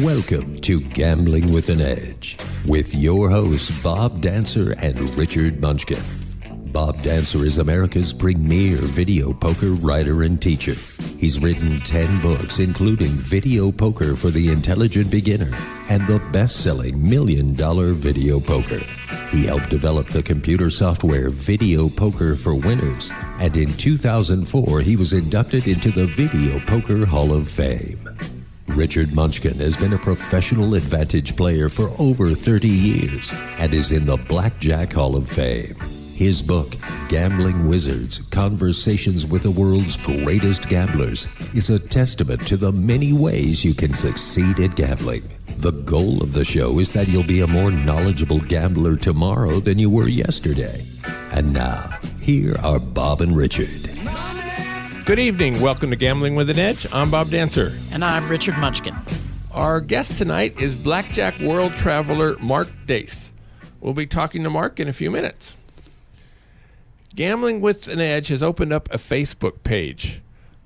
Welcome to Gambling with an Edge with your hosts Bob Dancer and Richard Munchkin. Bob Dancer is America's premier video poker writer and teacher. He's written 10 books, including Video Poker for the Intelligent Beginner and the best-selling $1 Million Video Poker. He helped develop the computer software Video Poker for Winners, and in 2004 he was inducted into the Video Poker Hall of Fame. Richard Munchkin has been a professional advantage player for over 30 years and is in the Blackjack Hall of Fame. His book, Gambling Wizards, Conversations with the World's Greatest Gamblers, is a testament to the many ways you can succeed at gambling. The goal of the show is that you'll be a more knowledgeable gambler tomorrow than you were yesterday. And now, here are Bob and Richard. Good evening. Welcome to Gambling with an Edge. I'm Bob Dancer. And I'm Richard Munchkin. Our guest tonight is Blackjack world traveler Mark Dace. We'll be talking to Mark in a few minutes. Gambling with an Edge has opened up a Facebook page.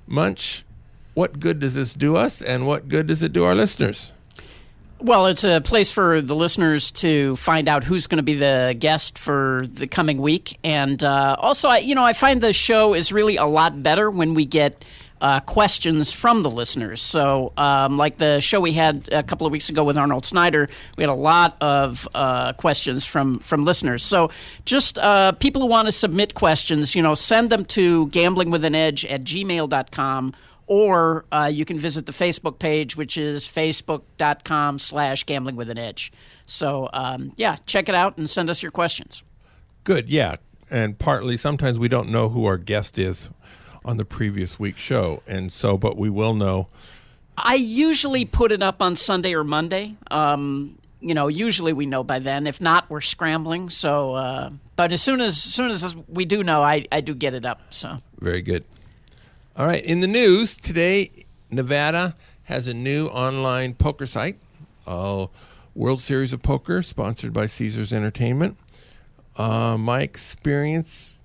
Munch, what good does this do us, and what good does it do our listeners? Well, it's a place for the listeners to find out who's going to be the guest for the coming week. And also, I find the show is really a lot better when we get questions from the listeners. So like the show we had a couple of weeks ago with Arnold Snyder, we had a lot of questions from listeners. So just people who want to submit questions, send them to gamblingwithanedge@gmail.com. Or you can visit the Facebook page, which is facebook.com/gamblingwithanedge. So, check it out and send us your questions. Good, yeah. And partly, sometimes we don't know who our guest is on the previous week's show. And so, but we will know. I usually put it up on Sunday or Monday. Usually we know by then. If not, we're scrambling. So, but as soon as we do know, I do get it up. So very good. All right, in the news today, Nevada has a new online poker site, World Series of Poker, sponsored by Caesars Entertainment. My expectation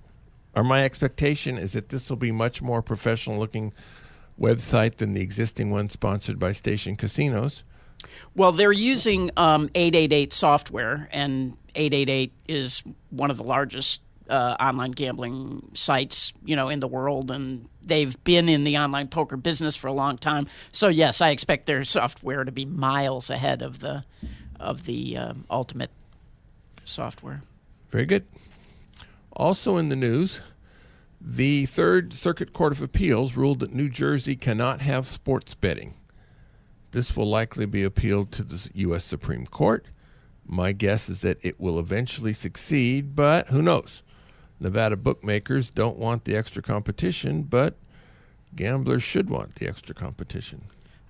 is that this will be much more professional-looking website than the existing one sponsored by Station Casinos. Well, they're using 888 software, and 888 is one of the largest online gambling sites, in the world, and they've been in the online poker business for a long time. So yes, I expect their software to be miles ahead of the ultimate software. Very good. Also in the news, the Third Circuit Court of Appeals ruled that New Jersey cannot have sports betting. This will likely be appealed to the U.S. Supreme Court. My guess is that it will eventually succeed, but who knows? Nevada bookmakers don't want the extra competition, but gamblers should want the extra competition.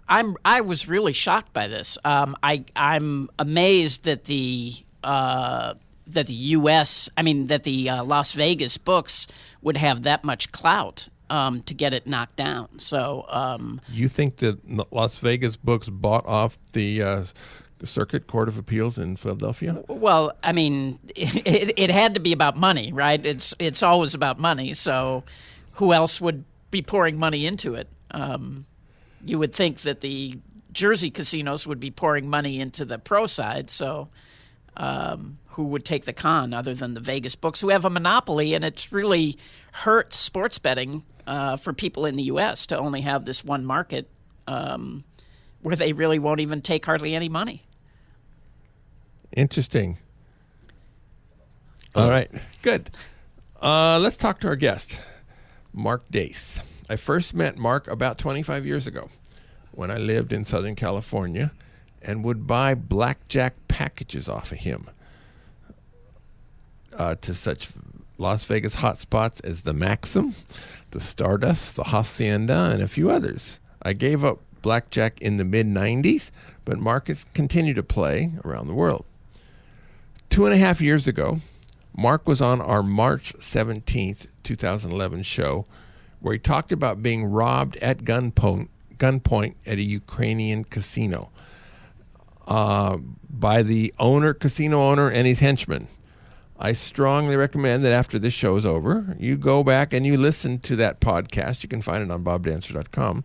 I was really shocked by this. I'm amazed that the Las Vegas books would have that much clout to get it knocked down. So you think that Las Vegas books bought off the Circuit Court of Appeals in Philadelphia? Well, it had to be about money, right? It's always about money. So who else would be pouring money into it? You would think that the Jersey casinos would be pouring money into the pro side. So who would take the con other than the Vegas books, who have a monopoly? And it's really hurt sports betting for people in the U.S. to only have this one market where they really won't even take hardly any money. Interesting. All right, good. Let's talk to our guest, Mark Dace. I first met Mark about 25 years ago when I lived in Southern California and would buy blackjack packages off of him to such Las Vegas hotspots as the Maxim, the Stardust, the Hacienda, and a few others. I gave up blackjack in the mid-'90s, but Mark has continued to play around the world. 2.5 years ago, Mark was on our March 17th, 2011 show where he talked about being robbed at gunpoint at a Ukrainian casino by the casino owner and his henchmen. I strongly recommend that after this show is over, you go back and you listen to that podcast. You can find it on bobdancer.com.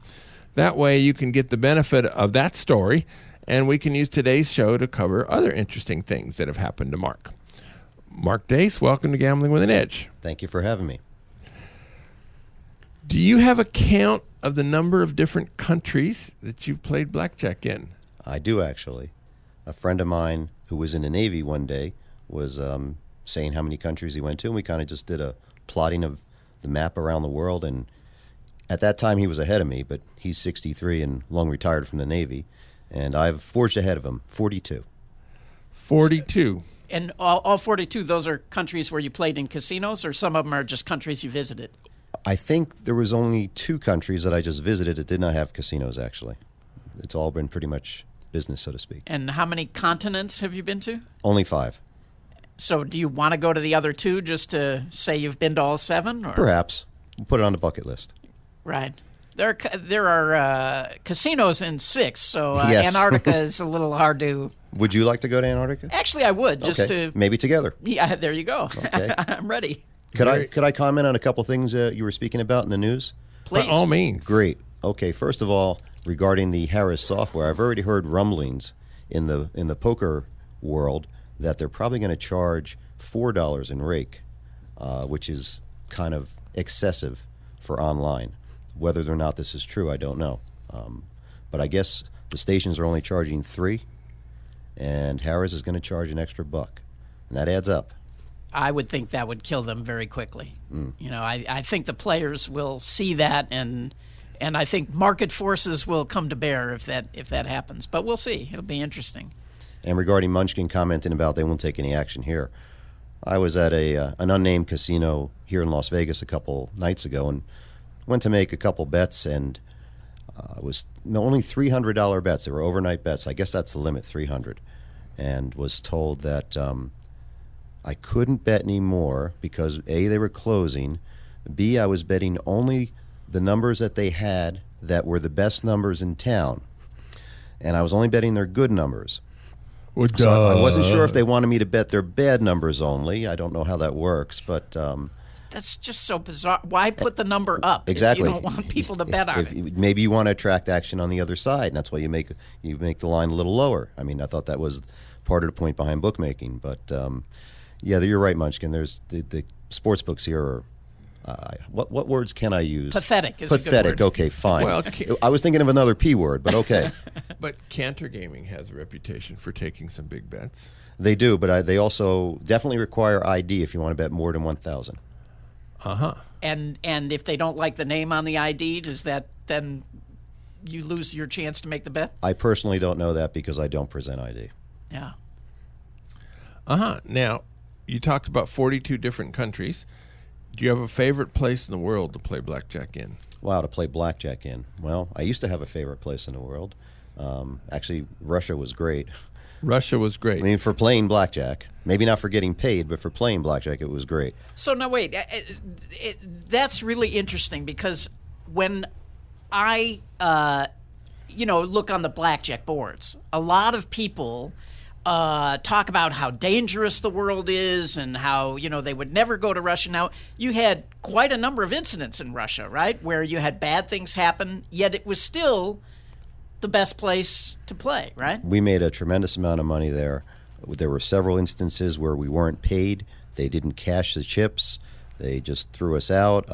That way you can get the benefit of that story and we can use today's show to cover other interesting things that have happened to Mark. Mark Dace, welcome to Gambling with an Edge. Thank you for having me. Do you have a count of the number of different countries that you've played blackjack in? I do, actually. A friend of mine who was in the Navy one day was saying how many countries he went to, and we kind of just did a plotting of the map around the world. And at that time, he was ahead of me, but he's 63 and long retired from the Navy, and I've forged ahead of him, 42. 42. And all 42, those are countries where you played in casinos, or some of them are just countries you visited? I think there was only 2 countries that I just visited that did not have casinos, actually. It's all been pretty much business, so to speak. And how many continents have you been to? Only 5. So do you want to go to the other 2 just to say you've been to all 7? Or? Perhaps. We'll put it on the bucket list. Right. There are casinos in 6, so Yes. Antarctica is a little hard to... Would you like to go to Antarctica? Actually, I would, just Okay. to... Maybe together. Yeah, there you go. Okay. I'm ready. Could I comment on a couple things you were speaking about in the news? Please. By all means. Great. Okay, first of all, regarding the Harris software, I've already heard rumblings in the poker world that they're probably going to charge $4 in rake, which is kind of excessive for online. Whether or not this is true, I don't know. But I guess the stations are only charging $3, and Harris is going to charge an extra $1, and that adds up. I would think that would kill them very quickly. You know, I think the players will see that, and I think market forces will come to bear if that happens. But we'll see. It'll be interesting. And regarding Munchkin commenting about they won't take any action here, I was at an unnamed casino here in Las Vegas a couple nights ago and went to make a couple bets, and it was only $300 bets. They were overnight bets. I guess that's the limit, 300, and was told that I couldn't bet any more because A, they were closing, B, I was betting only the numbers that they had that were the best numbers in town, and I was only betting their good numbers. Well, So I wasn't sure if they wanted me to bet their bad numbers only. I don't know how that works, but That's just so bizarre. Why put the number up exactly. if you don't want people to bet on it? Maybe you want to attract action on the other side, and that's why you make the line a little lower. I mean, I thought that was part of the point behind bookmaking, but yeah, you're right, Munchkin. There's the sports books here are. What words can I use? Pathetic is a good Pathetic. word. Okay, fine. Well, I was thinking of another P word, but okay. But Cantor Gaming has a reputation for taking some big bets. They do, but they also definitely require ID if you want to bet more than 1,000. Uh-huh. And if they don't like the name on the ID, does that then you lose your chance to make the bet? I personally don't know that because I don't present ID. Yeah. Uh-huh. Now, you talked about 42 different countries. Do you have a favorite place in the world to play blackjack in? Wow, to play blackjack in. Well, I used to have a favorite place in the world. Actually, Russia was great. Russia was great. I mean, for playing blackjack. Maybe not for getting paid, but for playing blackjack, it was great. So now wait, that's really interesting because when I, look on the blackjack boards, a lot of people talk about how dangerous the world is and how, they would never go to Russia. Now, you had quite a number of incidents in Russia, right, where you had bad things happen, yet it was still the best place to play, right? We made a tremendous amount of money there. There were several instances where we weren't paid. They didn't cash the chips. They just threw us out.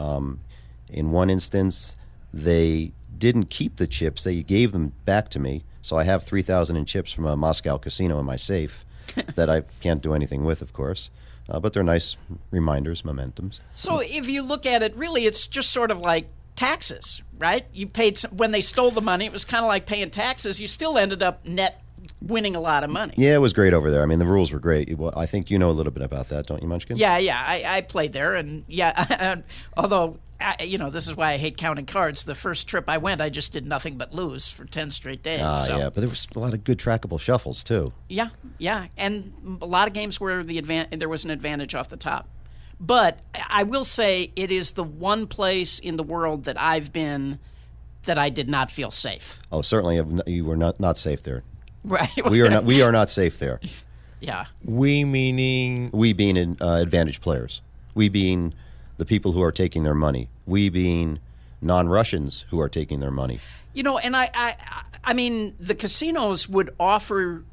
In one instance, they didn't keep the chips. They gave them back to me. So I have 3,000 in chips from a Moscow casino in my safe that I can't do anything with, of course. But they're nice reminders, momentums. So if you look at it, really, it's just sort of like taxes, right? You paid when they stole the money, it was kind of like paying taxes. You still ended up net winning a lot of money. Yeah, it was great over there. I mean, the rules were great. Well, I think you know a little bit about that, don't you, Munchkin? Yeah, I played there, and although this is why I hate counting cards. The first trip I went, I just did nothing but lose for 10 straight days. Yeah, but there was a lot of good trackable shuffles too. Yeah, and a lot of games where there was an advantage off the top. But I will say it is the one place in the world that I've been that I did not feel safe. Oh, certainly you were not safe there. Right. We are not safe there. Yeah. We meaning? We being advantage players. We being the people who are taking their money. We being non-Russians who are taking their money. You know, and I mean, the casinos would offer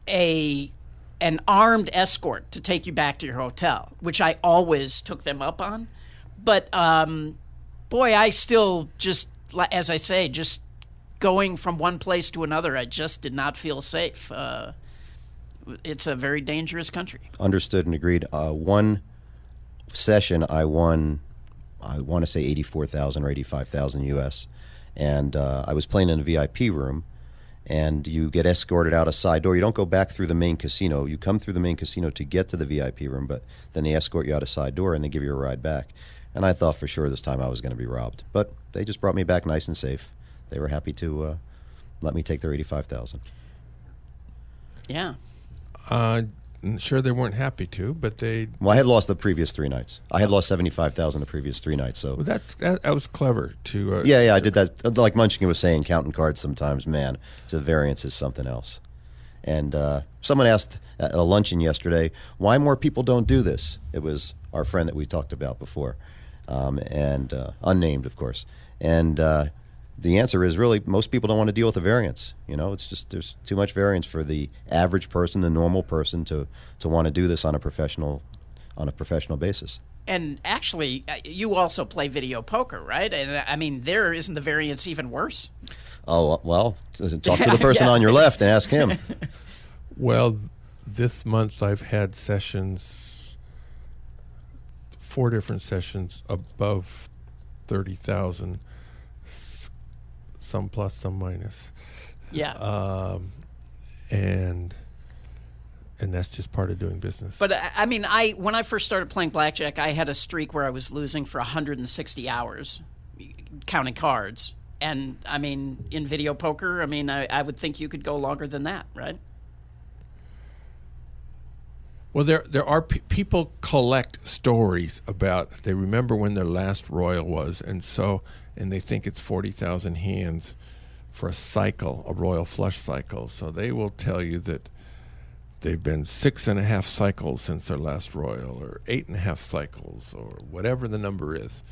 an armed escort to take you back to your hotel, which I always took them up on. But boy, I still just, as I say, just going from one place to another, I just did not feel safe. It's a very dangerous country. Understood and agreed. One session I won, I want to say 84,000 or 85,000 US, and I was playing in a VIP room, and you get escorted out a side door. You don't go back through the main casino. You come through the main casino to get to the VIP room, but then they escort you out a side door and they give you a ride back. And I thought for sure this time I was going to be robbed, but they just brought me back nice and safe. They were happy to let me take their 85,000. Yeah. Sure, they weren't happy to, but they. Well, I had lost the previous 3 nights. I had lost 75,000 the previous 3 nights. So Well, that was clever to. yeah, I did that. Like Munchkin was saying, counting cards sometimes, man, the variance is something else. And someone asked at a luncheon yesterday why more people don't do this. It was our friend that we talked about before, and unnamed, of course. And the answer is really most people don't want to deal with the variance. You know, it's just there's too much variance for the average person, the normal person, to want to do this on a professional basis. And actually, you also play video poker, right? And I mean, there isn't the variance even worse? Oh, well, talk to the person on your left and ask him. Well, this month I've had sessions, 4 different sessions above 30,000. Some plus, some minus. Yeah. And that's just part of doing business. But I mean, when I first started playing blackjack, I had a streak where I was losing for 160 hours, counting cards. And I mean, in video poker, I mean, I would think you could go longer than that, right? Well, there are people collect stories about, they remember when their last royal was, and they think it's 40,000 hands for a cycle, a royal flush cycle. So they will tell you that they've been 6.5 cycles since their last royal, or 8.5 cycles, or whatever the number is,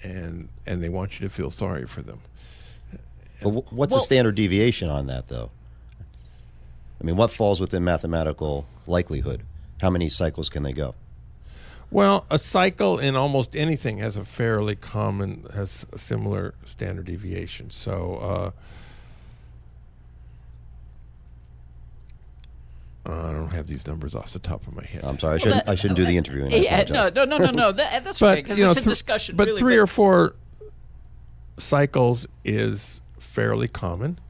and they want you to feel sorry for them. But what's the standard deviation on that, though? I mean, what falls within mathematical likelihood? How many cycles can they go? Well, a cycle in almost anything has a similar standard deviation. So I don't have these numbers off the top of my head. I'm sorry, I shouldn't do the interviewing. Yeah, no. That's okay, because it's a discussion. But really, 3 or 4 cycles is fairly common,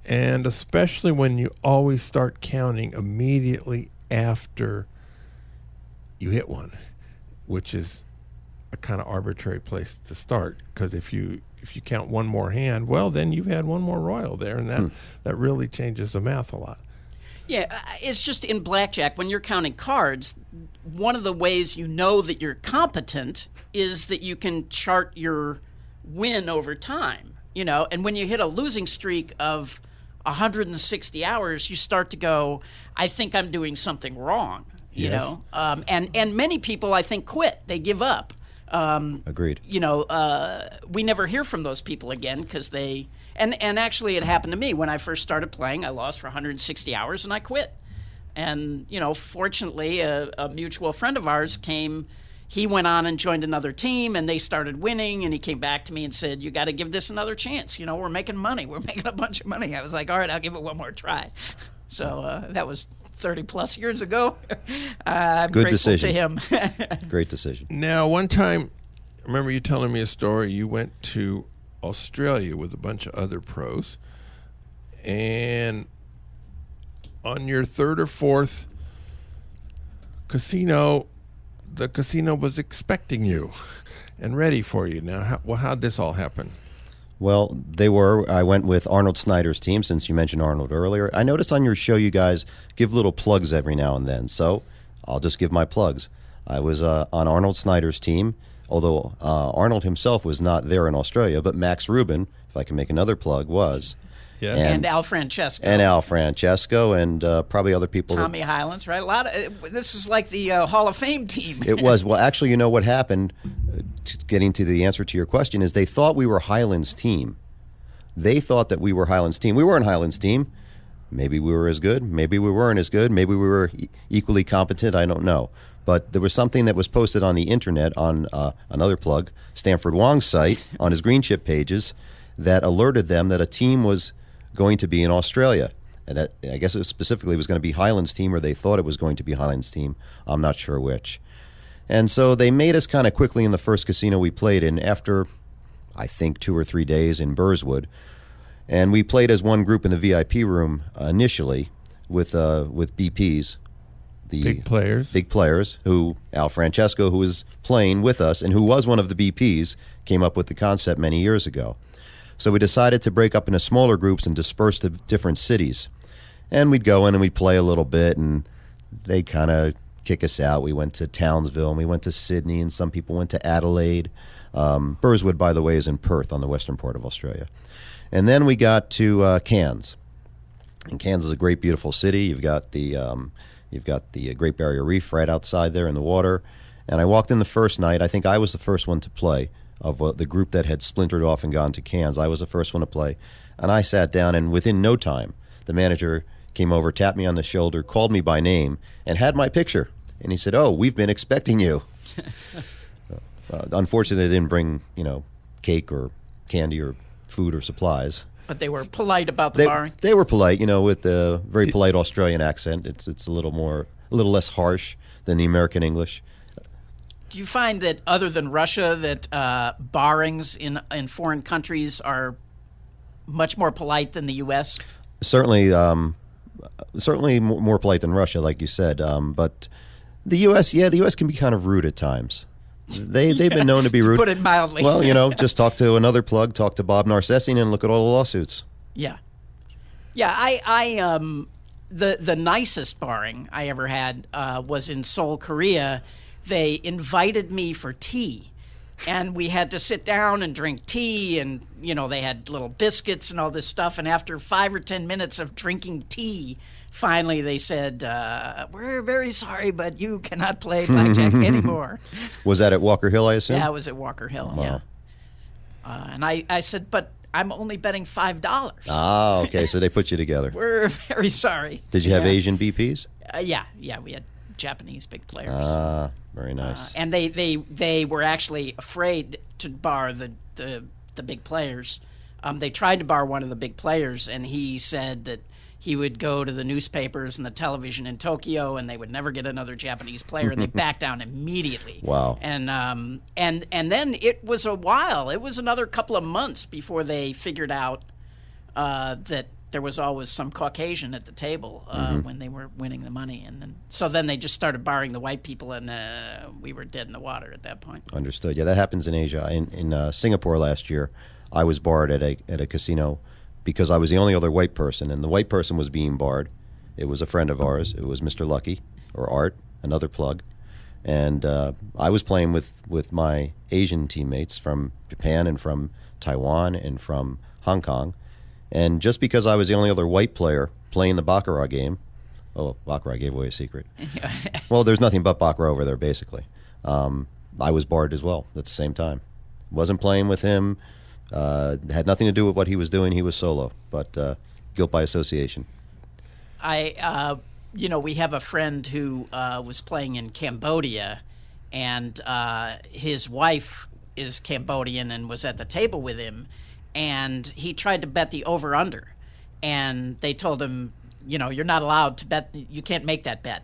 and especially when you always start counting immediately after you hit one, which is a kind of arbitrary place to start, because if you count one more hand, well, then you've had one more royal there, and that really changes the math a lot. Yeah, it's just in blackjack, when you're counting cards, one of the ways you know that you're competent is that you can chart your win over time, you know, and when you hit a losing streak of 160 hours, you start to go, I think I'm doing something wrong, you know, and many people, I think, quit. They give up. Agreed. You know, we never hear from those people again because they, and actually it happened to me when I first started playing. I lost for 160 hours and I quit. And, you know, fortunately, a mutual friend of ours came. He went on and joined another team, and they started winning, and he came back to me and said, you got to give this another chance. You know, we're making money. We're making a bunch of money. I was like, all right, I'll give it one more try. So that was 30-plus years ago. I'm Good grateful decision. to him. Great decision. Now, one time, I remember you telling me a story. You went to Australia with a bunch of other pros, and on your 3rd or 4th casino, the casino was expecting you and ready for you. Now, how'd this all happen? Well, I went with Arnold Snyder's team, since you mentioned Arnold earlier. I noticed on your show you guys give little plugs every now and then, so I'll just give my plugs. I was on Arnold Snyder's team, although Arnold himself was not there in Australia, but Max Rubin, if I can make another plug, was. Yes. And Al Francesco. And Al Francesco, and probably other people. Tommy Highlands, right? A lot of this is like the Hall of Fame team. It was. Well, actually, you know what happened, getting to the answer to your question, is they thought we were Highlands' team. They thought that we were Highlands' team. We weren't Highlands' team. Maybe we were as good. Maybe we weren't as good. Maybe we were equally competent. I don't know. But there was something that was posted on the internet on another plug, Stanford Wong's site, on his green chip pages, that alerted them that a team was going to be in Australia. And that, I guess it specifically was going to be Highlands' team, or they thought it was going to be Highlands' team. I'm not sure which. And so they made us kind of quickly in the first casino we played in after, I think, 2 or 3 days in Burswood. And we played as one group in the VIP room initially with BPs. The big players, who Al Francesco, who was playing with us and who was one of the BPs, came up with the concept many years ago. So we decided to break up into smaller groups and disperse to different cities. And we'd go in and we'd play a little bit, and they'd kind of kick us out. We went to Townsville, and we went to Sydney, and some people went to Adelaide. Burswood, by the way, is in Perth on the western part of Australia. And then we got to Cairns. And Cairns is a great, beautiful city. You've got the Great Barrier Reef right outside there in the water. And I walked in the first night. I think I was the first one to play of the group that had splintered off and gone to Cairns. I was the first one to play. And I sat down, and within no time, the manager came over, tapped me on the shoulder, called me by name, and had my picture. And he said, "Oh, we've been expecting you." Unfortunately, they didn't bring, cake or candy or food or supplies. But they were polite about the barring. They were polite, with a very polite Australian accent. It's a little less harsh than the American English. Do you find that other than Russia, that barrings in foreign countries are much more polite than the U.S.? Certainly more polite than Russia, like you said. But the U.S., the U.S. can be kind of rude at times. They've been known to be rude. To put it mildly. Well, just talk to another plug, talk to Bob Narcessian, and look at all the lawsuits. Yeah. I the nicest barring I ever had was in Seoul, Korea. They invited me for tea, and we had to sit down and drink tea, and they had little biscuits and all this stuff. And after 5 or 10 minutes of drinking tea, finally they said, "We're very sorry, but you cannot play blackjack anymore." Was that at Walker Hill, I assume? Yeah, it was at Walker Hill. Wow. Yeah. And I said, "But I'm only betting $5." Ah, okay. So they put you together. We're very sorry. Did you have Asian BPs? Yeah, we had Japanese big players. Ah, very nice. And they were actually afraid to bar the big players. They tried to bar one of the big players, and he said that he would go to the newspapers and the television in Tokyo, and they would never get another Japanese player, and they backed down immediately. Wow! And then it was a while. It was another couple of months before they figured out that there was always some Caucasian at the table when they were winning the money, and then they just started barring the white people, and we were dead in the water at that point. Understood. Yeah, that happens in Asia. In Singapore last year, I was barred at a casino because I was the only other white person, and the white person was being barred. It was a friend of ours. It was Mr. Lucky, or Art, another plug. And I was playing with my Asian teammates from Japan and from Taiwan and from Hong Kong. And just because I was the only other white player playing the Baccarat game, Baccarat gave away a secret. Well, there's nothing but Baccarat over there, basically. I was barred as well at the same time. Wasn't playing with him. Had nothing to do with what he was doing. He was solo, but guilt by association. We have a friend who was playing in Cambodia, and his wife is Cambodian and was at the table with him, and he tried to bet the over-under, and they told him, you're not allowed to bet, you can't make that bet.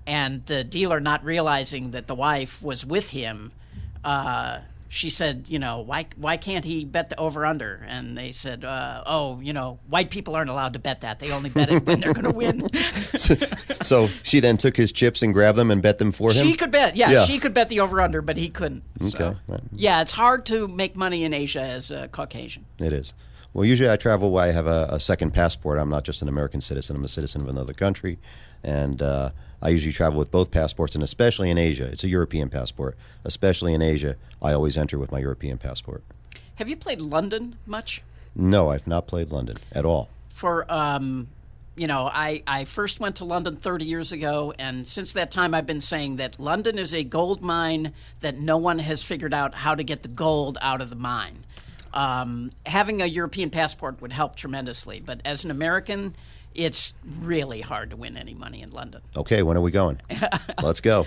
And the dealer, not realizing that the wife was with him, she said, why can't he bet the over-under? And they said, white people aren't allowed to bet that. They only bet it when they're going to win. So she then took his chips and grabbed them and bet them for him? She could bet, yeah. She could bet the over-under, but he couldn't. Okay. So, yeah, it's hard to make money in Asia as a Caucasian. It is. Well, usually I travel where I have a second passport. I'm not just an American citizen. I'm a citizen of another country. And I usually travel with both passports, and especially in Asia. It's a European passport. Especially in Asia, I always enter with my European passport. Have you played London much? No, I've not played London at all. For I first went to London 30 years ago, and since that time I've been saying that London is a gold mine that no one has figured out how to get the gold out of the mine. Having a European passport would help tremendously, but as an American, it's really hard to win any money in London. Okay, when are we going? Let's go.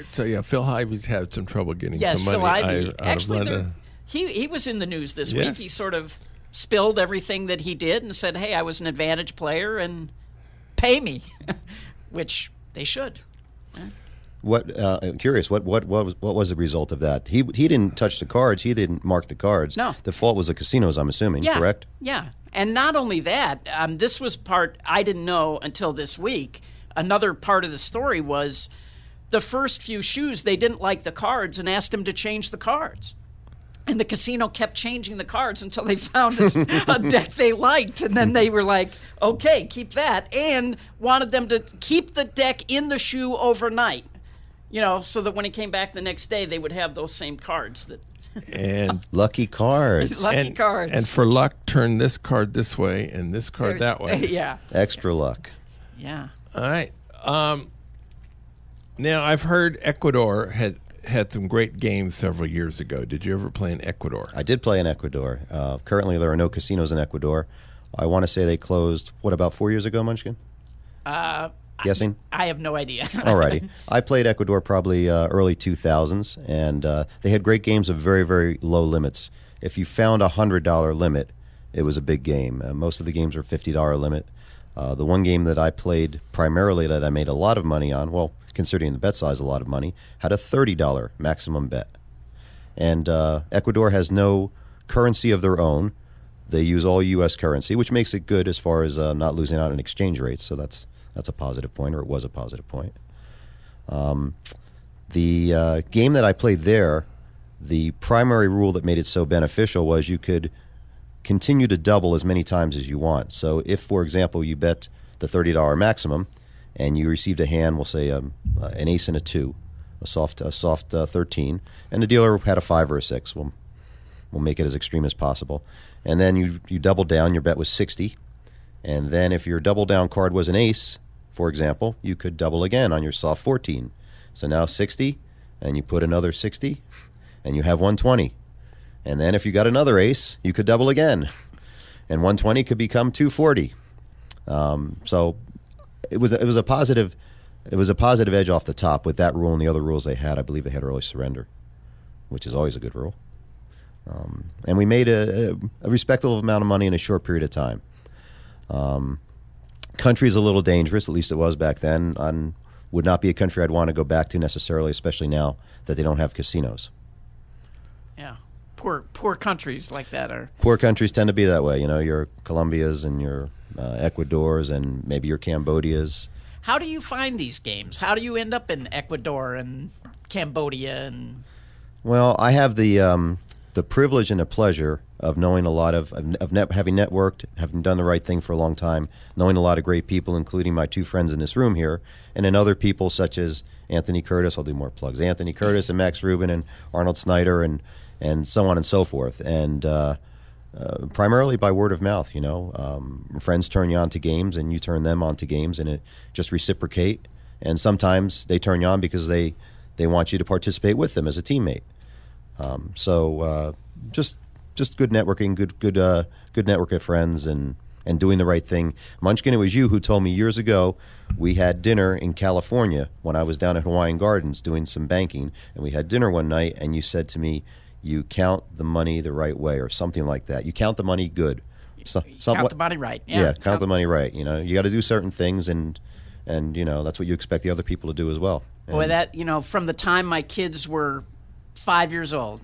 So yeah, Phil Ivey's had some trouble getting Yes, some money Phil Ivey. out of Actually, London. he was in the news this Yes. week. He sort of spilled everything that he did and said, "Hey, I was an advantage player and pay me," which they should. I'm curious. What was the result of that? He didn't touch the cards. He didn't mark the cards. No. The fault was the casinos. I'm assuming. Yeah, Correct. Yeah, and not only that, this was part I didn't know until this week. Another part of the story was the first few shoes they didn't like the cards and asked him to change the cards. And the casino kept changing the cards until they found a deck they liked. And then they were like, okay, keep that. And wanted them to keep the deck in the shoe overnight, so that when he came back the next day, they would have those same cards. And Lucky cards. Lucky cards. And for luck, turn this card this way and this card that way. Yeah. Extra luck. Yeah. All right. Now, I've heard Ecuador had some great games several years ago. Did you ever play in Ecuador? I did play in Ecuador. Currently, there are no casinos in Ecuador. I want to say they closed, about 4 years ago, Munchkin? Guessing? I have no idea. Alrighty. I played Ecuador probably early 2000s, and they had great games of very, very low limits. If you found a $100 limit, it was a big game. Most of the games were $50 limit. The one game that I played primarily that I made a lot of money on, well, considering the bet size a lot of money, had a $30 maximum bet. And Ecuador has no currency of their own. They use all U.S. currency, which makes it good as far as not losing out on exchange rates. So that's a positive point, or it was a positive point. The game that I played there, the primary rule that made it so beneficial was you could continue to double as many times as you want. So if, for example, you bet the $30 maximum and you received a hand, we'll say an ace and a 2, a soft 13, and the dealer had a 5 or a 6. We'll make it as extreme as possible. And then you double down, your bet was 60. And then if your double down card was an ace, for example, you could double again on your soft 14. So now 60, and you put another 60, and you have 120. And then if you got another ace, you could double again. And 120 could become 240. So it was a positive edge off the top with that rule and the other rules they had. I believe they had early surrender, which is always a good rule. And we made a respectable amount of money in a short period of time. Country's a little dangerous, at least it was back then. Would not be a country I'd want to go back to necessarily, especially now that they don't have casinos. Yeah. Poor countries like that are... Poor countries tend to be that way. Your Colombias and your Ecuadors and maybe your Cambodias. How do you find these games? How do you end up in Ecuador and Cambodia and... Well, I have the privilege and the pleasure of knowing a lot having networked, having done the right thing for a long time, knowing a lot of great people, including my two friends in this room here, and then other people such as Anthony Curtis. I'll do more plugs. Anthony Curtis and Max Rubin and Arnold Snyder and so on and so forth. And primarily by word of mouth, friends turn you on to games and you turn them on to games, and it just reciprocate. And sometimes they turn you on because they want you to participate with them as a teammate. So just good networking, good network of friends, and doing the right thing. Munchkin, it was you who told me years ago. We had dinner in California when I was down at Hawaiian Gardens doing some banking, and we had dinner one night, and you said to me, "You count the money the right way," or something like that. You count the money good. Count the money right. Yeah, count the money right. You got to do certain things, and that's what you expect the other people to do as well. Boy, that from the time my kids were 5 years old,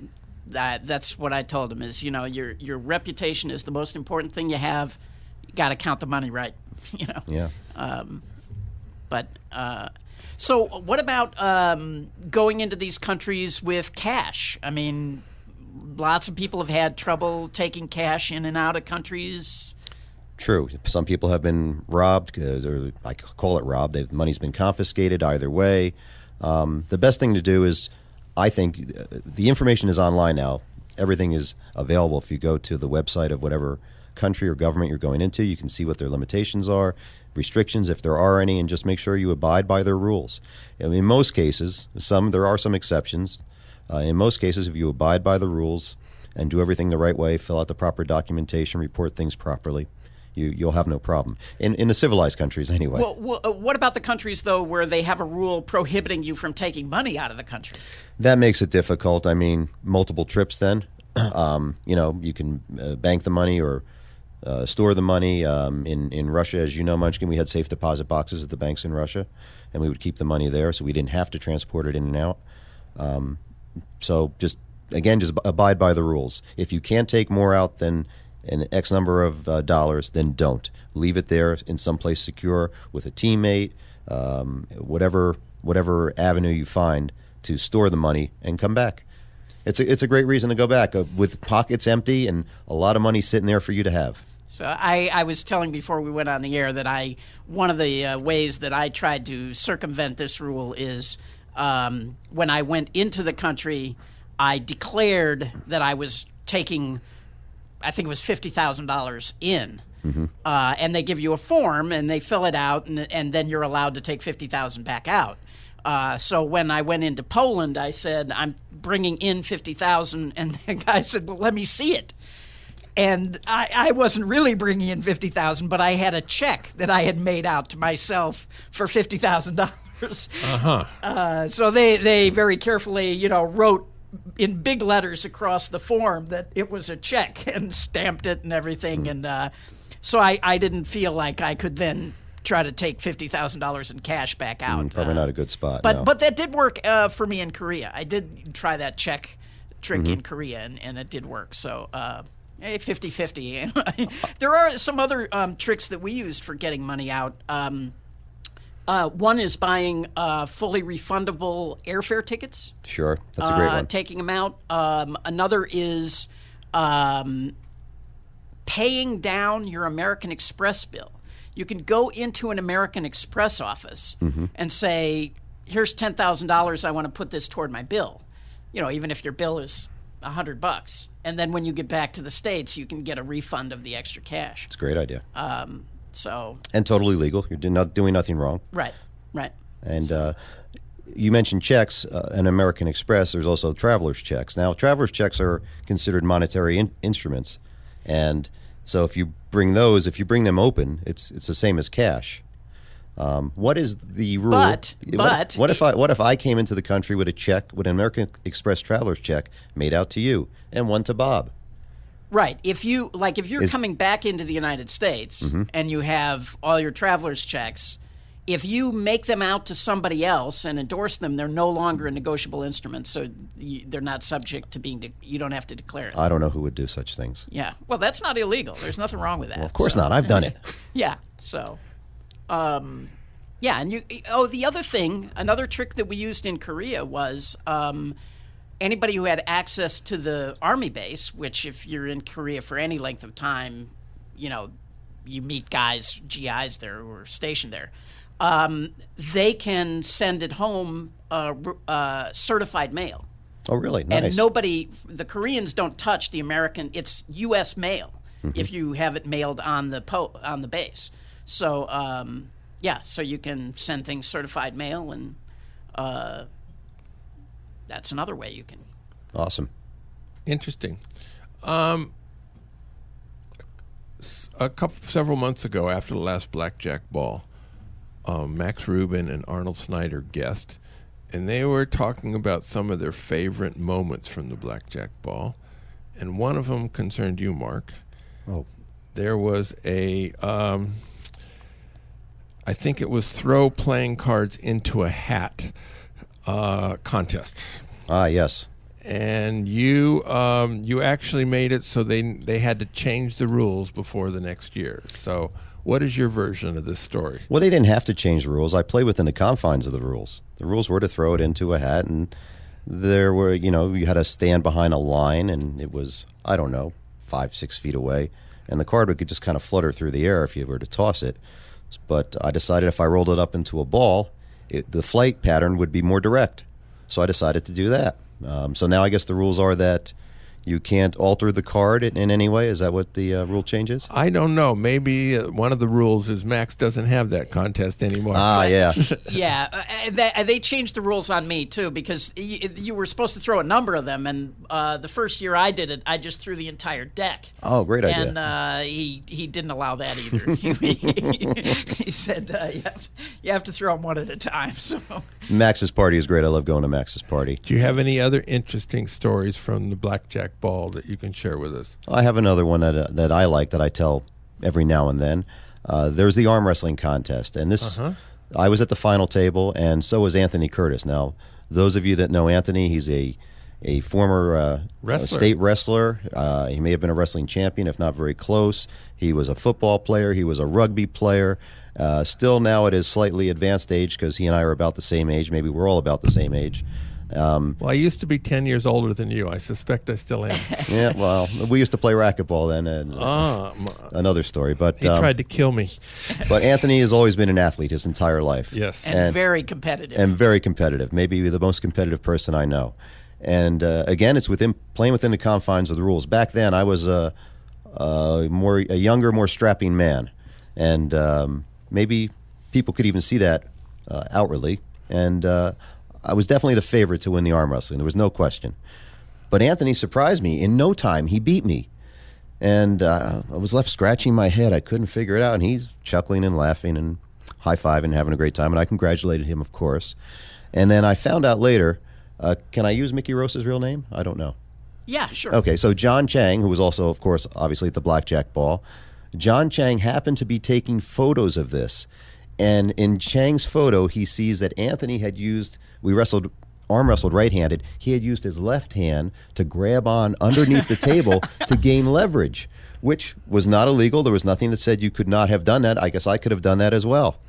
that's what I told them is, your reputation is the most important thing you have. You got to count the money right. Yeah. So what about going into these countries with cash? I mean, lots of people have had trouble taking cash in and out of countries. True. Some people have been robbed, or I call it robbed. Money's been confiscated either way. The best thing to do is, I think, the information is online now. Everything is available if you go to the website of whatever country or government you're going into. You can see what their limitations are, restrictions if there are any, and just make sure you abide by their rules. In most cases, there are some exceptions. In most cases, if you abide by the rules and do everything the right way, fill out the proper documentation, report things properly, you'll have no problem. In the civilized countries, anyway. Well, what about the countries, though, where they have a rule prohibiting you from taking money out of the country? That makes it difficult. I mean, multiple trips then. You can bank the money or store the money. In Russia, as you know, Munchkin, we had safe deposit boxes at the banks in Russia, and we would keep the money there, so we didn't have to transport it in and out. So just abide by the rules. If you can't take more out than an X number of dollars, then don't. Leave it there in some place secure with a teammate, whatever avenue you find to store the money and come back. It's a great reason to go back with pockets empty and a lot of money sitting there for you to have. So I was telling before we went on the air that one of the ways that I tried to circumvent this rule is when I went into the country, I declared that I was taking, I think it was $50,000 in. Mm-hmm. And they give you a form and they fill it out, and then you're allowed to take $50,000 back out. So when I went into Poland, I said, I'm bringing in $50,000, and the guy said, well, let me see it. And I wasn't really bringing in $50,000, but I had a check that I had made out to myself for $50,000. Uh-huh. So they very carefully, wrote in big letters across the form that it was a check and stamped it and everything. Mm. And so I didn't feel like I could then try to take $50,000 in cash back out. Probably not a good spot. But that did work for me in Korea. I did try that check trick in Korea, and it did work. So 50-50. There are some other tricks that we used for getting money out. One is buying fully refundable airfare tickets. Sure, that's a great one. Taking them out. Another is paying down your American Express bill. You can go into an American Express office and say, here's $10,000, I want to put this toward my bill. Even if your bill is $100. And then when you get back to the States, you can get a refund of the extra cash. It's a great idea. And totally legal. You're not doing nothing wrong. Right. And you mentioned checks. In American Express, there's also traveler's checks. Now, traveler's checks are considered monetary instruments. And so if you bring them open, it's the same as cash. What is the rule? What if I came into the country with an American Express traveler's check made out to you and one to Bob? Right. If you're coming back into the United States and you have all your traveler's checks, if you make them out to somebody else and endorse them, they're no longer a negotiable instrument, so they're not subject to you don't have to declare it. I don't know who would do such things. Yeah. Well, that's not illegal. There's nothing wrong with that. Well, of course not. I've done it. Yeah. So, and the other thing, another trick that we used in Korea was anybody who had access to the army base, which if you're in Korea for any length of time, you meet GIs there who are stationed there. They can send it home certified mail. Oh, really? Nice. And the Koreans don't touch the American. It's U.S. mail if you have it mailed on the base. So so you can send things certified mail, and that's another way you can. Awesome. Interesting. Several months ago, after the last blackjack ball, Max Rubin and Arnold Snyder guest, and they were talking about some of their favorite moments from the blackjack ball, and one of them concerned you, Mark. Oh. There was I think it was throw playing cards into a hat contest. Ah, yes. And you actually made it so they had to change the rules before the next year. So what is your version of this story? Well, they didn't have to change the rules. I played within the confines of the rules. The rules were to throw it into a hat, and there were, you had to stand behind a line, and it was, 5-6 feet away, and the card would just kind of flutter through the air if you were to toss it. But I decided if I rolled it up into a ball, the flight pattern would be more direct. So I decided to do that. So now I guess the rules are that You can't alter the card in any way? Is that what the rule change is? I don't know. Maybe one of the rules is Max doesn't have that contest anymore. Ah, yeah. Yeah, they changed the rules on me too, because you were supposed to throw a number of them, and the first year I did it, I just threw the entire deck. Oh, great idea. And he didn't allow that either. He said you have to throw them one at a time. So Max's party is great. I love going to Max's party. Do you have any other interesting stories from the blackjack ball that you can share with us? I have another one that I like that I tell every now and then. There's the arm wrestling contest, and this I was at the final table, and so was Anthony Curtis. Now, those of you that know Anthony, he's a former state wrestler. He may have been a wrestling champion, if not very close. He was a football player. He was a rugby player. Still now at his slightly advanced age, because he and I are about the same age. Maybe we're all about the same age. Well, I used to be 10 years older than you. I suspect I still am. Yeah, well, we used to play racquetball then, and another story. But he tried to kill me. But Anthony has always been an athlete his entire life. Yes. And very competitive. And very competitive. Maybe the most competitive person I know. And again, it's playing within the confines of the rules. Back then, I was a younger, more strapping man. And maybe people could even see that outwardly. And I was definitely the favorite to win the arm wrestling. There was no question. But Anthony surprised me. In no time, he beat me. And I was left scratching my head. I couldn't figure it out. And he's chuckling and laughing and high-fiving and having a great time. And I congratulated him, of course. And then I found out later, can I use Mickey Rose's real name? I don't know. Yeah, sure. Okay, so John Chang, who was also, of course, obviously at the blackjack ball, John Chang happened to be taking photos of this. And in Chang's photo, he sees that Anthony had arm wrestled right-handed. He had used his left hand to grab on underneath the table to gain leverage, which was not illegal. There was nothing that said you could not have done that. I guess I could have done that as well.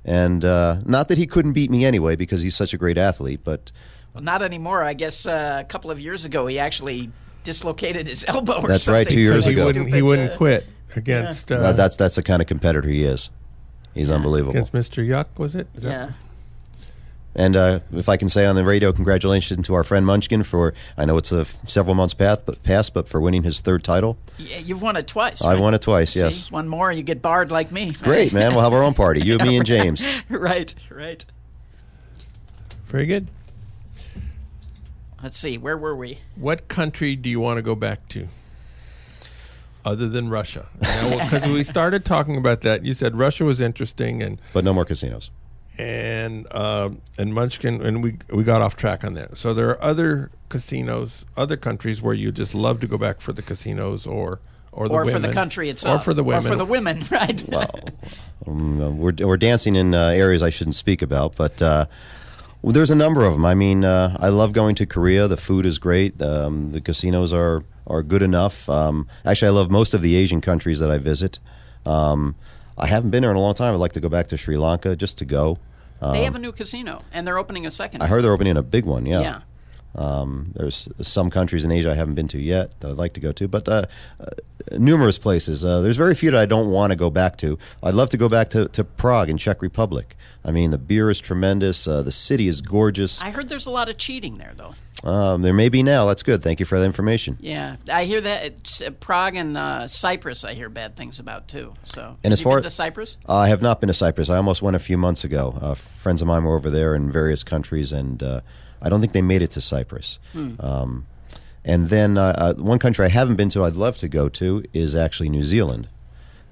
And not that he couldn't beat me anyway, because he's such a great athlete, but... Well, not anymore. I guess a couple of years ago, he actually dislocated his elbow or something. That's right, 2 years ago. He wouldn't quit against... that's the kind of competitor he is. He's unbelievable. Against Mr. Yuck, was it? Yeah. And if I can say on the radio, congratulations to our friend Munchkin for, I know it's several months past, but for winning his third title. Yeah, you've won it twice. I've won it twice, See? yes. One more, you get barred like me. Great, man. We'll have our own party. You, me, and James. Right. Very good. Let's see, where were we? What country do you want to go back to? Other than Russia, because we started talking about that. You said Russia was interesting, but no more casinos. And Munchkin, and we got off track on that. So there are other casinos, other countries where you just love to go back for the casinos, or the women, for the country itself, or for the women, or for the women, right? Well, we're dancing in areas I shouldn't speak about, but. Well, there's a number of them. I mean, I love going to Korea. The food is great. The casinos are good enough. Actually, I love most of the Asian countries that I visit. I haven't been there in a long time. I'd like to go back to Sri Lanka just to go. They have a new casino, and they're opening a second. I heard they're opening a big one, yeah. Yeah. There's some countries in Asia I haven't been to yet that I'd like to go to, but numerous places. There's very few that I don't want to go back to. I'd love to go back to Prague in Czech Republic. I mean, the beer is tremendous. The city is gorgeous. I heard there's a lot of cheating there, though. There may be now. That's good. Thank you for that information. Yeah, I hear that. It's, Prague and Cyprus I hear bad things about, too. So, and as far been to Cyprus? I have not been to Cyprus. I almost went a few months ago. Friends of mine were over there in various countries, and I don't think they made it to Cyprus. And then one country I haven't been to I'd love to go to is actually New Zealand.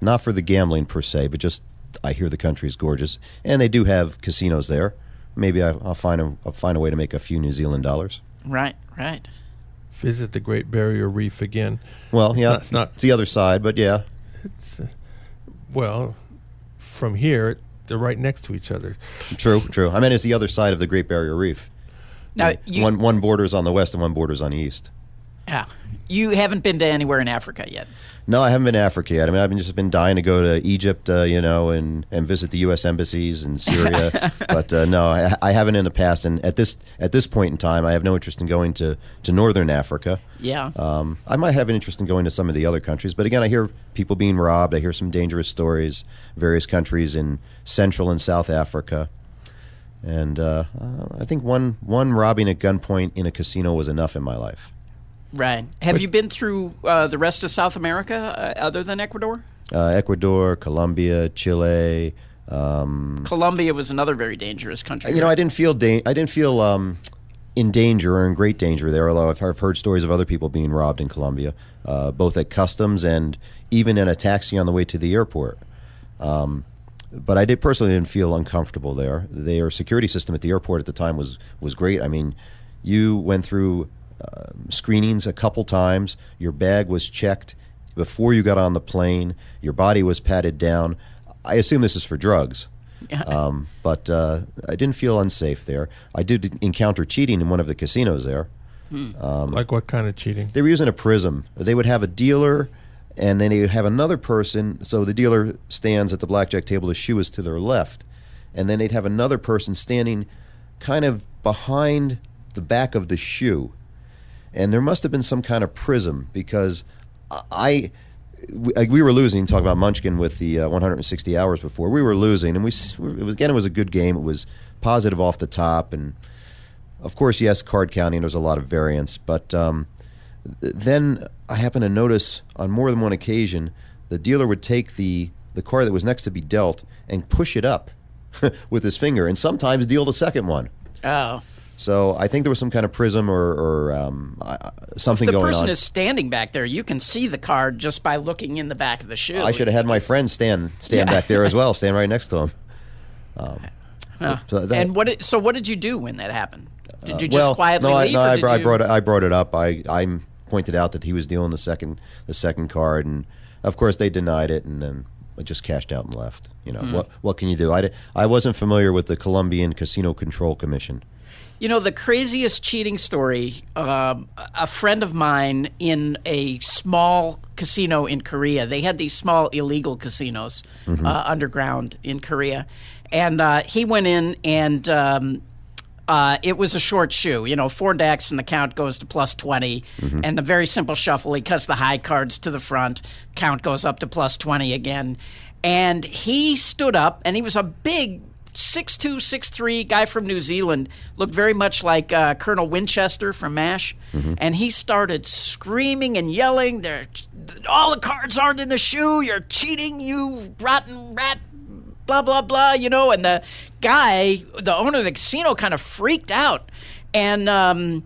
Not for the gambling per se, but just I hear the country is gorgeous. And they do have casinos there. Maybe I'll find a way to make a few New Zealand dollars. Right. Visit the Great Barrier Reef again. Well, it's the other side, but yeah. It's well, from here, they're right next to each other. True. I mean, it's the other side of the Great Barrier Reef. Now, one borders on the west and one borders on the east. Yeah. You haven't been to anywhere in Africa yet? No, I haven't been to Africa yet. I mean, I've just been dying to go to Egypt, and visit the U.S. embassies in Syria. But no, I haven't in the past. And at this point in time, I have no interest in going to northern Africa. Yeah. I might have an interest in going to some of the other countries. But again, I hear people being robbed. I hear some dangerous stories. Various countries in Central and South Africa. And I think one robbing at gunpoint in a casino was enough in my life. Right. Have you been through the rest of South America other than Ecuador? Ecuador, Colombia, Chile. Colombia was another very dangerous country. I didn't feel in danger or in great danger there, although I've heard stories of other people being robbed in Colombia, both at customs and even in a taxi on the way to the airport. But I personally didn't feel uncomfortable there. Their security system at the airport at the time was great. I mean, you went through screenings a couple times. Your bag was checked before you got on the plane. Your body was patted down. I assume this is for drugs. Yeah. But I didn't feel unsafe there. I did encounter cheating in one of the casinos there. Like what kind of cheating? They were using a prism. They would have a dealer, and then they would have another person. So the dealer stands at the blackjack table. The shoe is to their left. And then they'd have another person standing kind of behind the back of the shoe. And there must have been some kind of prism, because we were losing. Talk about Munchkin with the 160 hours before. We were losing, and it was a good game. It was positive off the top, and of course, yes, card counting. There was a lot of variance, but then I happened to notice on more than one occasion the dealer would take the card that was next to be dealt and push it up with his finger, and sometimes deal the second one. Oh. So I think there was some kind of prism or something going on. If the person is standing back there, you can see the card just by looking in the back of the shoe. I should have had my friend stand back there as well, stand right next to him. So what did you do when that happened? Did you just quietly leave? No, I brought it up. I pointed out that he was dealing the second card, and of course they denied it, and then I just cashed out and left. What can you do? I wasn't familiar with the Colombian Casino Control Commission. The craziest cheating story, a friend of mine in a small casino in Korea, they had these small illegal casinos underground in Korea, and he went in and it was a short shoe, 4 decks and the count goes to plus 20, and the very simple shuffle, he cuts the high cards to the front, count goes up to plus 20 again, and he stood up, and he was a big 6'2", 6'3", guy from New Zealand, looked very much like Colonel Winchester from MASH, and he started screaming and yelling, all the cards aren't in the shoe, you're cheating, you rotten rat, blah, blah, blah, and the guy, the owner of the casino, kind of freaked out, and,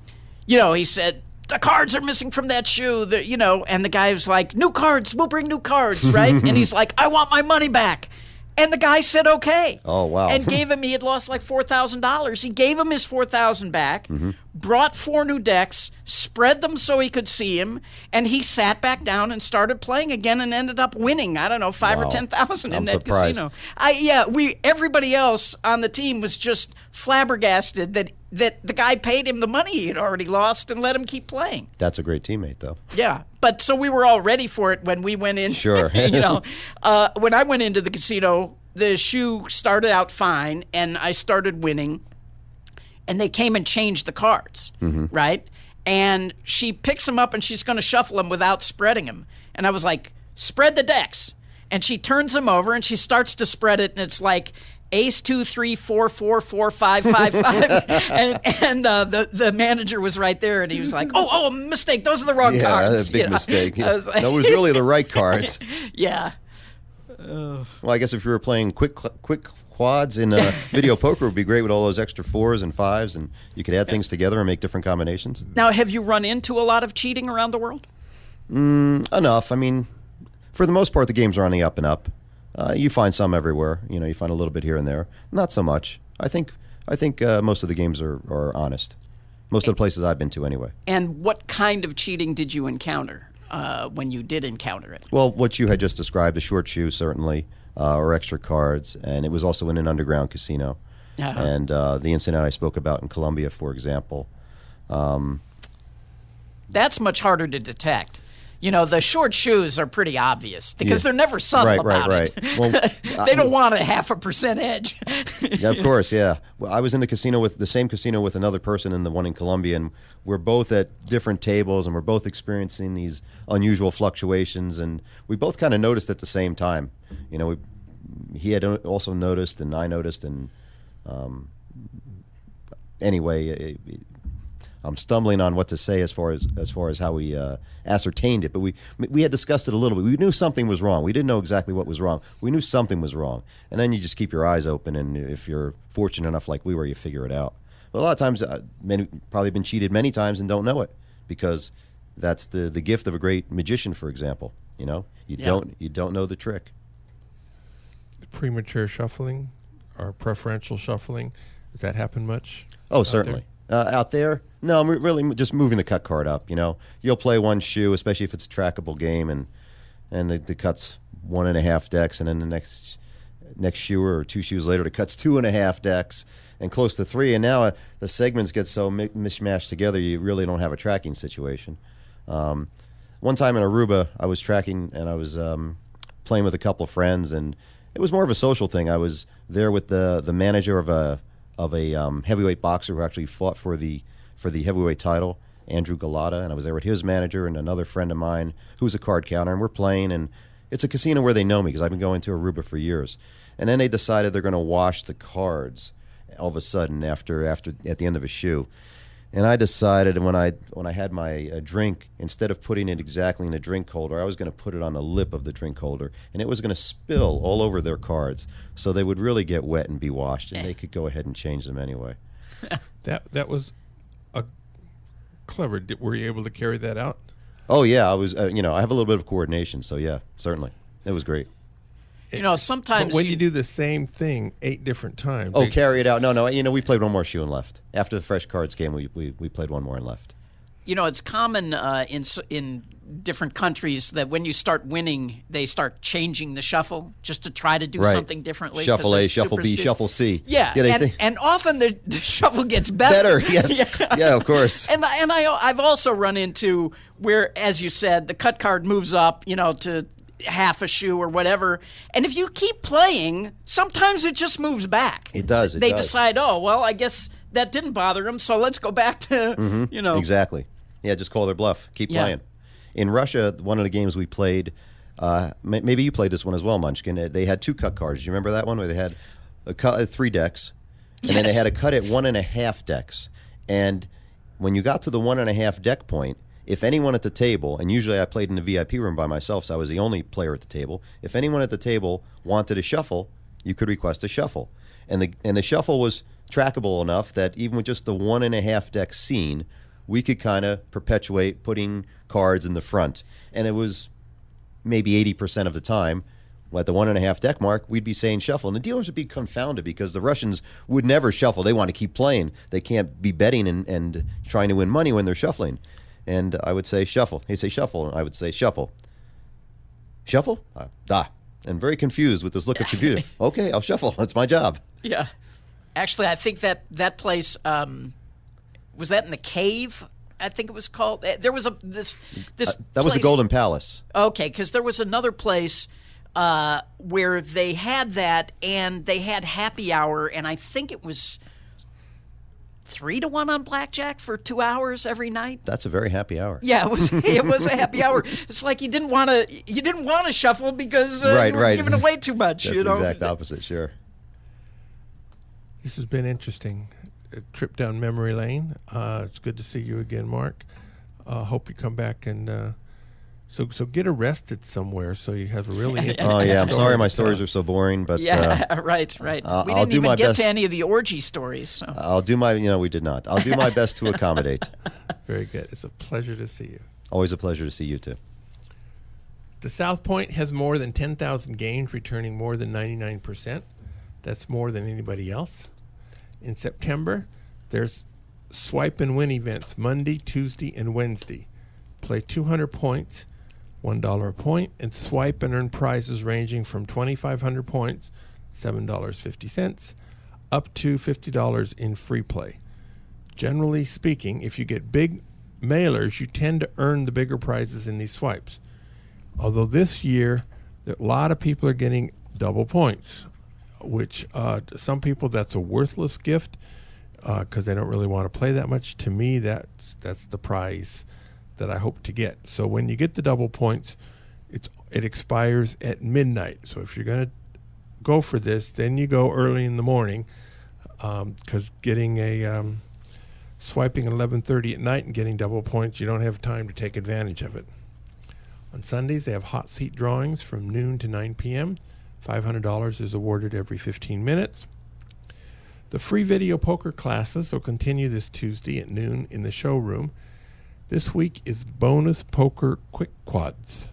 he said, the cards are missing from that shoe, and the guy was like, new cards, we'll bring new cards, right? And he's like, I want my money back. And the guy said, okay. Oh, wow. And gave him, he had lost like $4,000. He gave him his $4,000 back, brought 4 new decks, spread them so he could see him, and he sat back down and started playing again and ended up winning, I don't know, $5,000 or $10,000 in that surprised. casino. Everybody else on the team was just flabbergasted that the guy paid him the money he had already lost and let him keep playing. That's a great teammate, though. Yeah, but so we were all ready for it when we went in. Sure. When I went into the casino, the shoe started out fine, and I started winning, and they came and changed the cards, right? And she picks them up, and she's going to shuffle them without spreading them. And I was like, spread the decks. And she turns them over, and she starts to spread it, and it's like ace 2 3 4 4 4 5 5 5, and the manager was right there, and he was like, "Oh, mistake! Those are the wrong cards." Yeah, big mistake. I was like, no, it was really the right cards. Yeah. Well, I guess if you were playing quick quads in video poker, it would be great with all those extra 4s and 5s, and you could add things together and make different combinations. Now, have you run into a lot of cheating around the world? Enough. I mean, for the most part, the games are on the up and up. You find some everywhere. You find a little bit here and there. Not so much. I think most of the games are honest. Most of the places I've been to, anyway. And what kind of cheating did you encounter when you did encounter it? Well, what you had just described, a short shoe, certainly, or extra cards, and it was also in an underground casino. And the incident I spoke about in Colombia, for example. That's much harder to detect. The short shoes are pretty obvious because they're never subtle about it. Well, they don't want a 0.5% edge. Yeah, of course, yeah. Well, I was in the same casino with another person in the one in Colombia, and we're both at different tables, and we're both experiencing these unusual fluctuations, and we both kind of noticed at the same time. He had also noticed, and I noticed, and anyway, I'm stumbling on what to say as far as how we ascertained it, but we had discussed it a little bit. We knew something was wrong. We didn't know exactly what was wrong. We knew something was wrong, and then you just keep your eyes open, and if you're fortunate enough like we were, you figure it out. But a lot of times, many probably been cheated many times and don't know it, because that's the gift of a great magician, for example. You know, you don't know the trick. Premature shuffling or preferential shuffling, does that happen much? Oh, certainly. Out there, no, I'm really just moving the cut card up. You know, you'll play one shoe, especially if it's a trackable game, and the cut's 1.5 decks, and then the next shoe or 2 shoes later, the cut's 2.5 decks, and close to 3. And now the segments get so mishmashed together, you really don't have a tracking situation. One time in Aruba, I was tracking, and I was playing with a couple of friends, and it was more of a social thing. I was there with the manager of a heavyweight boxer who actually fought for the heavyweight title, Andrew Galata, and I was there with his manager and another friend of mine who's a card counter, and we're playing, and it's a casino where they know me because I've been going to Aruba for years. And then they decided they're going to wash the cards all of a sudden at the end of a shoe. And I decided when I had my drink, instead of putting it exactly in the drink holder, I was going to put it on the lip of the drink holder, and it was going to spill all over their cards, so they would really get wet and be washed, and they could go ahead and change them anyway. That was a clever. Were you able to carry that out? Oh yeah, I was. I have a little bit of coordination, so yeah, certainly, it was great. Sometimes but when you do the same thing 8 different times. Oh, carry it out. No. We played one more shoe and left. After the fresh cards game, we played one more and left. It's common in different countries that when you start winning, they start changing the shuffle just to try to do something differently. Shuffle A, shuffle B, shuffle C. Yeah, and often the shuffle gets better. Yes. Yeah, of course. And I've also run into where, as you said, the cut card moves up, to half a shoe or whatever, and if you keep playing, sometimes it just moves back. It does. They decide, oh well, I guess that didn't bother them, so let's go back to exactly. Yeah, just call their bluff. Keep playing. In Russia, one of the games we played, maybe you played this one as well, Munchkin. They had 2 cut cards. Do you remember that one where they had a cut at 3 decks, and then they had a cut at 1.5 decks. And when you got to the 1.5 deck point, if anyone at the table, and usually I played in the VIP room by myself, so I was the only player at the table. If anyone at the table wanted a shuffle, you could request a shuffle, and the shuffle was trackable enough that even with just the 1.5 deck scene, we could kind of perpetuate putting cards in the front, and it was maybe 80% of the time. At the 1.5 deck mark, we'd be saying shuffle, and the dealers would be confounded because the Russians would never shuffle. They want to keep playing. They can't be betting and trying to win money when they're shuffling. And I would say shuffle. He'd say shuffle, and I would say shuffle. Shuffle? And very confused with this look of confusion. Okay, I'll shuffle. That's my job. Yeah. Actually, I think that place, was that in the cave? I think it was called. There was this that place. Was the Golden Palace. Okay, because there was another place where they had that, and they had happy hour, and I think it was 3-1 on blackjack for 2 hours every night. That's a very happy hour. Yeah, it was a happy hour. It's like you didn't want to shuffle because you were giving away too much. That's the exact opposite. Sure. This has been interesting. A trip down memory lane. It's good to see you again, Mark. Hope you come back and so get arrested somewhere so you have a really interesting I'm sorry my stories are so boring, but right. We didn't even get to any of the orgy stories. So. I'll do my we did not. I'll do my best to accommodate. Very good. It's a pleasure to see you. Always a pleasure to see you too. The South Point has more than 10,000 games, returning more than 99%. That's more than anybody else. In September, there's swipe and win events Monday, Tuesday, and Wednesday. Play 200 points, $1 a point, and swipe and earn prizes ranging from 2,500 points, $7.50, up to $50 in free play. Generally speaking, if you get big mailers, you tend to earn the bigger prizes in these swipes. Although this year, a lot of people are getting double points, which to some people that's a worthless gift because they don't really want to play that much. To me, that's the prize that I hope to get. So when you get the double points, it expires at midnight. So if you're going to go for this, then you go early in the morning because getting a swiping at 11:30 at night and getting double points, you don't have time to take advantage of it. On Sundays, they have hot seat drawings from noon to 9 p.m. $500 is awarded every 15 minutes. The free video poker classes will continue this Tuesday at noon in the showroom. This week is bonus poker quick quads.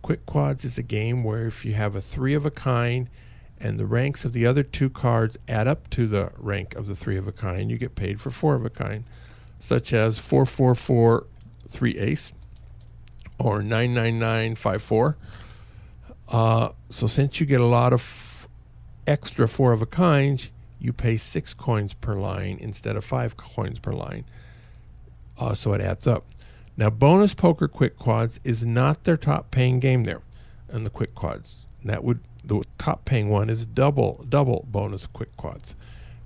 Quick quads is a game where if you have a 3 of a kind and the ranks of the other 2 cards add up to the rank of the 3 of a kind, you get paid for 4 of a kind, such as 444 3 ace or 999 5-4. So since you get a lot of extra 4 of a kinds, you pay 6 coins per line instead of 5 coins per line. So it adds up. Now, bonus poker quick quads is not their top paying game there, and the quick quads. The top paying one is double bonus quick quads.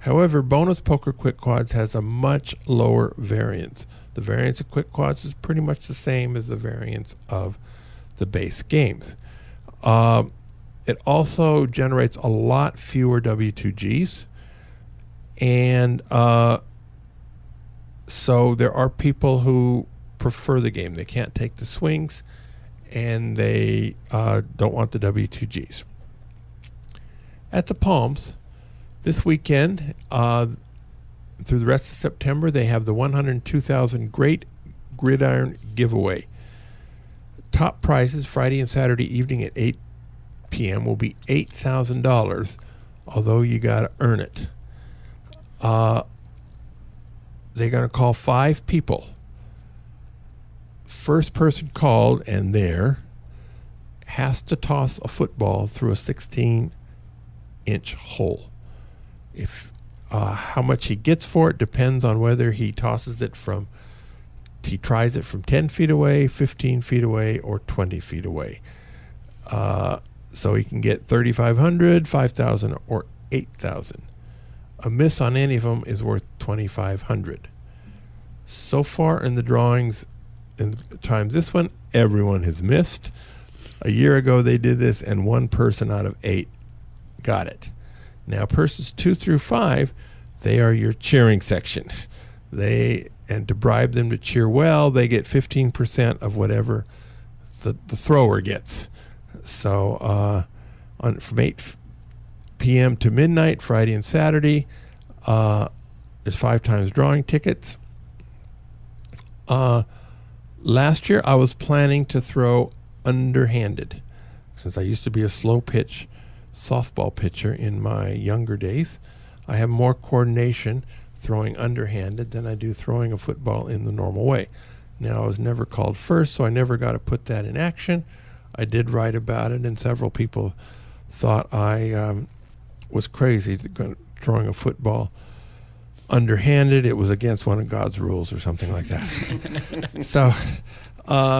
However, bonus poker quick quads has a much lower variance. The variance of quick quads is pretty much the same as the variance of the base games. It also generates a lot fewer W2Gs, and so there are people who prefer the game. They can't take the swings, and they don't want the W2Gs. At the Palms, this weekend, through the rest of September, they have the 102,000 Great Gridiron Giveaway. Top prizes Friday and Saturday evening at 8 p.m. will be $8,000, although you got to earn it. They're going to call 5 people. First person called and there has to toss a football through a 16-inch hole. If how much he gets for it depends on whether he tries it from 10 feet away, 15 feet away, or 20 feet away. So he can get 3,500, 5,000, or 8,000. A miss on any of them is worth 2,500. So far in the drawings, in times this one, everyone has missed. A year ago they did this, and 1 person out of 8 got it. Now, persons 2 through 5, they are your cheering section. And to bribe them to cheer well, they get 15% of whatever the thrower gets. So from 8 p.m. to midnight, Friday and Saturday, there's 5 times drawing tickets. Last year, I was planning to throw underhanded, since I used to be a slow pitch softball pitcher in my younger days. I have more coordination throwing underhanded than I do throwing a football in the normal way. Now, I was never called first, so I never got to put that in action. I did write about it, and several people thought I was crazy throwing a football underhanded. It was against one of God's rules or something like that. So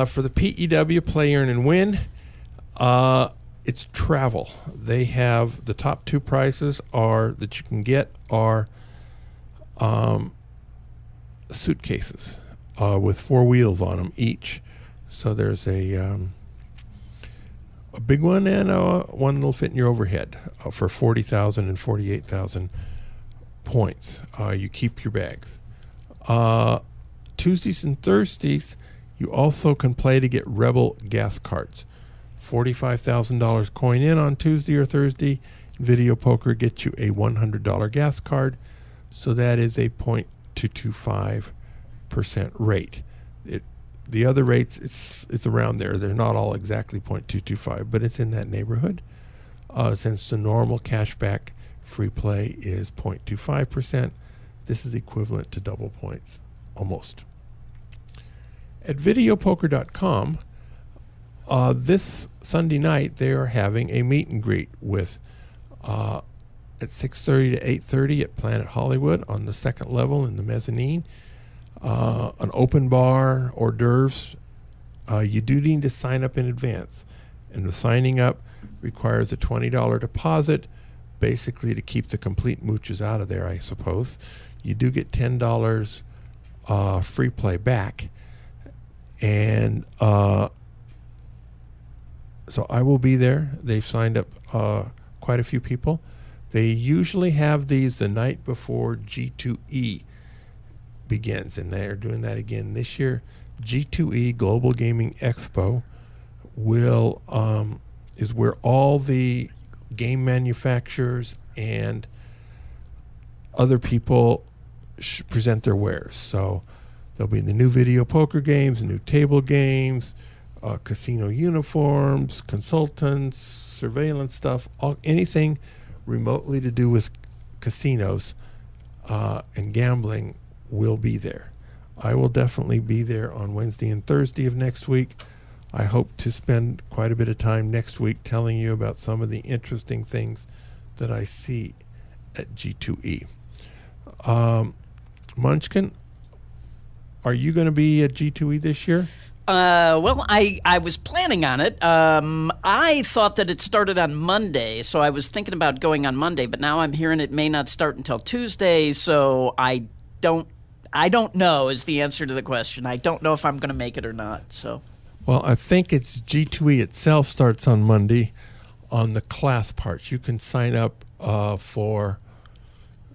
for the PEW Play, Earn, and Win, it's travel. They have the top 2 prices that you can get are suitcases with 4 wheels on them each. So there's a big one and one that'll fit in your overhead for 40,000 and 48,000 points. You keep your bags. Tuesdays and Thursdays, you also can play to get Rebel gas cards. $45,000 coin in on Tuesday or Thursday. Video poker gets you a $100 gas card. So that is a 0.225% rate. The other rates, it's around there. They're not all exactly 0.225, but it's in that neighborhood. Since the normal cashback free play is 0.25%, this is equivalent to double points, almost. At videopoker.com, this Sunday night, they are having a meet and greet with at 6:30 to 8:30 at Planet Hollywood on the 2nd level in the mezzanine. An open bar, hors d'oeuvres. You do need to sign up in advance, and the signing up requires a $20 deposit, basically to keep the complete mooches out of there, I suppose. You do get $10 free play back, and so I will be there. They've signed up quite a few people. They usually have these the night before G2E, begins, and they're doing that again this year. G2E Global Gaming Expo is where all the game manufacturers and other people present their wares. So there'll be the new video poker games, new table games, casino uniforms, consultants, surveillance stuff, anything remotely to do with casinos and gambling will be there. I will definitely be there on Wednesday and Thursday of next week. I hope to spend quite a bit of time next week telling you about some of the interesting things that I see at G2E. Munchkin, are you going to be at G2E this year? Well, I was planning on it. I thought that it started on Monday, so I was thinking about going on Monday, but now I'm hearing it may not start until Tuesday, so I don't know is the answer to the question. I don't know if I'm going to make it or not. So, well, I think it's G2E itself starts on Monday on the class parts. You can sign up for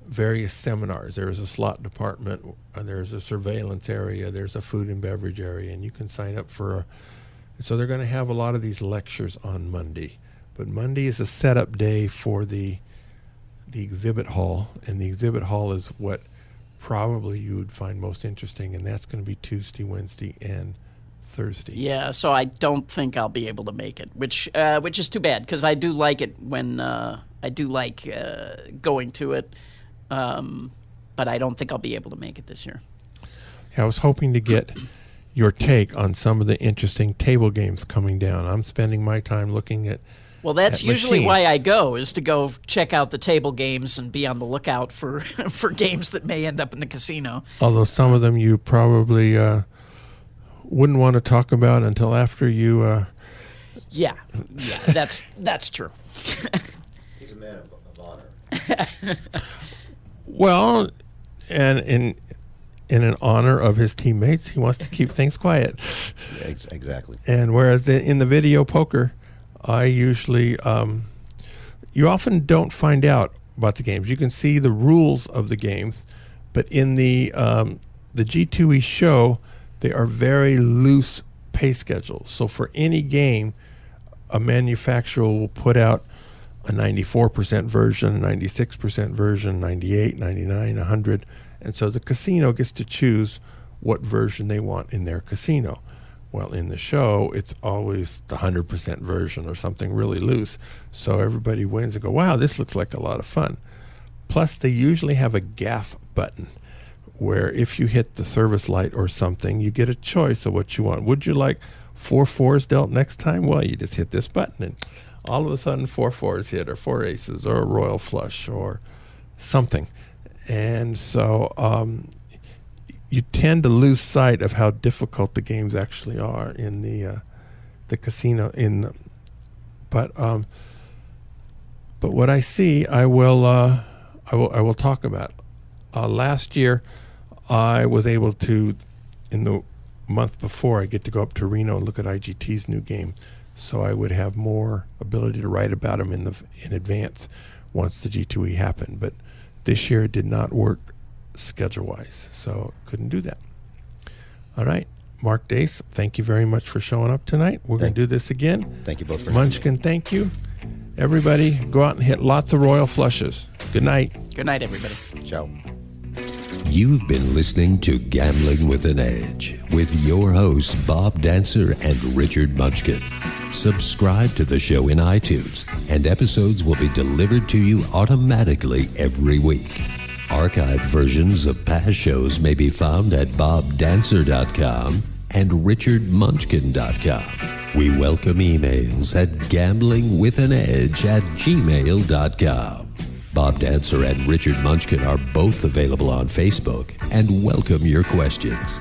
various seminars. There's a slot department, there's a surveillance area, there's a food and beverage area, and you can sign up for so they're going to have a lot of these lectures on Monday. But Monday is a setup day for the exhibit hall, and the exhibit hall is what probably you would find most interesting, and that's going to be Tuesday, Wednesday, and Thursday. Yeah, so I don't think I'll be able to make it, which is too bad, because I do like it when I do like going to it. But I don't think I'll be able to make it this year. Yeah, I was hoping to get your take on some of the interesting table games coming down. I'm spending my time looking at Well, that's usually machines. why I go, is to go check out the table games and be on the lookout for for games that may end up in the casino. Although some of them you probably wouldn't want to talk about until after you... Yeah, that's true. He's a man of honor. Well, and in an honor of his teammates, he wants to keep things quiet. Yeah, exactly. And whereas in the video poker, I usually, you often don't find out about the games. You can see the rules of the games, but in the G2E show, they are very loose pay schedules. So for any game, a manufacturer will put out a 94% version, a 96% version, 98, 99, 100. And so the casino gets to choose what version they want in their casino. Well, in the show, it's always the 100% version or something really loose. So everybody wins and go, wow, this looks like a lot of fun. Plus, they usually have a gaff button where if you hit the service light or something, you get a choice of what you want. Would you like 4 4s dealt next time? Well, you just hit this button and all of a sudden 4 4s hit, or 4 aces, or a royal flush, or something. And so you tend to lose sight of how difficult the games actually are in the casino. But what I see, I will talk about. Last year, I was able to, in the month before, I get to go up to Reno and look at IGT's new game. So I would have more ability to write about them in advance once the G2E happened. But this year it did not work schedule-wise, so couldn't do that. All right, Mark Dace, thank you very much for showing up tonight. We're going to do this again. Thank you both for Munchkin, thank you. Everybody, go out and hit lots of royal flushes. Good night. Good night, everybody. Ciao. You've been listening to Gambling with an Edge with your hosts Bob Dancer and Richard Munchkin. Subscribe to the show in iTunes, and episodes will be delivered to you automatically every week. Archived versions of past shows may be found at bobdancer.com and richardmunchkin.com. We welcome emails at gamblingwithanedge@gmail.com. Bob Dancer and Richard Munchkin are both available on Facebook and welcome your questions.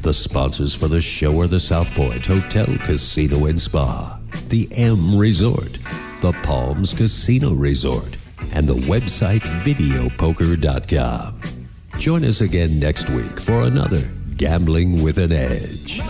The sponsors for the show are the South Point Hotel, Casino and Spa, the M Resort, the Palms Casino Resort, and the website videopoker.com. Join us again next week for another Gambling with an Edge.